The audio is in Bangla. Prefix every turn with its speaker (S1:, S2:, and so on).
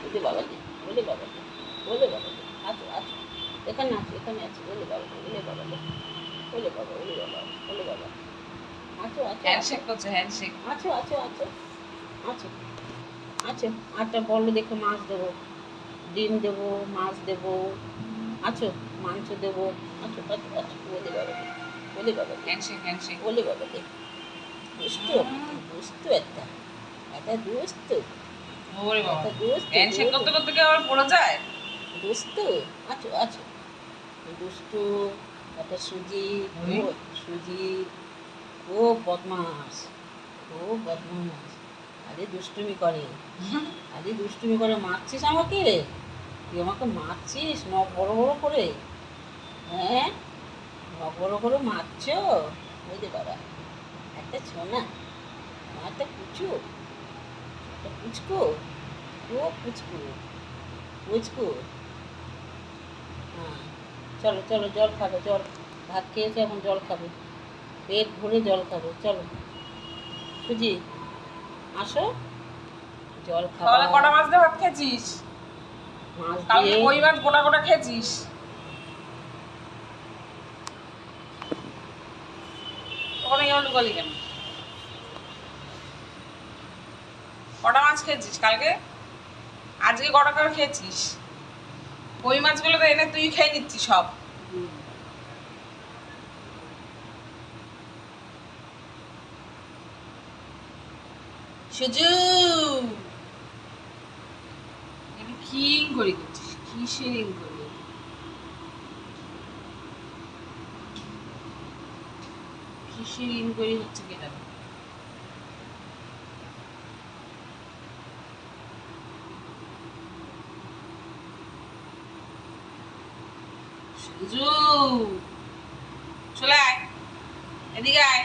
S1: ওলে বাবা দে, ওলে বাবা দে, ওলে বাবা দে, আছো আছো, এখানে আছো, এখানে আছো, ওলে বাবা দে, ওলে বাবা দে, ওলে বাবা, ওলে বাবা, ওলে বাবা, আছো আছো
S2: হ্যান্ডশেক করছে, হ্যান্ডশেক।
S1: আছো আছো আছো আছো আছো। আটটা বলো দেখে মাছ দেবো, ডিম দেবো, মাছ দেবো, আছো, মাংস দেবো, আছো আছো আছো, ওলে বাবা দে, ওলে বাবা দে,
S2: হ্যান্ডশেক, হ্যান্ডশেক।
S1: ওলে বাবা দে, দুষ্টু দুষ্টু একটা, একটা দুষ্টু,
S2: ওরে বাবা,
S1: একটা দুষ্টু
S2: হ্যান্ডশেক করতে করতে কি আবার পড়ে যায়?
S1: দুষ্টু, আছো আছো, দুষ্টু একটা সুজি,
S2: ওই।
S1: ও সুজি, ও বদমাস, ও বদমাস, আরে দুষ্টুমি করে, আরে দুষ্টুমি করে, মারছিস আমাকে, তুই আমাকে মারছিস নখ বড় বড় করে, হ্যাঁ নখ বড় করে মারছো, ওই যে বাবা, একটা ছোনা, আমার একটা পুচু, একটা পুচকু, ও পুচকু, পুচকু, হ্যাঁ, চলো চলো জল খাবে, জল, ভাত খেয়েছে এখন জল খাবে, পেট ভরে জল খাবে, চলো সুজি আসো, জল খাবা,
S2: তাহলে কটা মাছ দিয়ে ভাত খেয়েছিস?
S1: মাছ
S2: কালকে
S1: দিয়ে,
S2: কই মাছ গোটা গোটা খেয়েছিস? ওখানে কেমন লুকালি কেন? কটা মাছ খেয়েছিস কালকে? আজকে কটা করে খেয়েছিস? কই মাছগুলো তো এনে তুই খেয়ে নিচ্ছিস সব। সুজু, এটা কি করি করছিস? কিসের করি? কিসের ইনকোয়ারি হচ্ছে কি জানো? সুজু, চলে আয়, এদিকে আয়।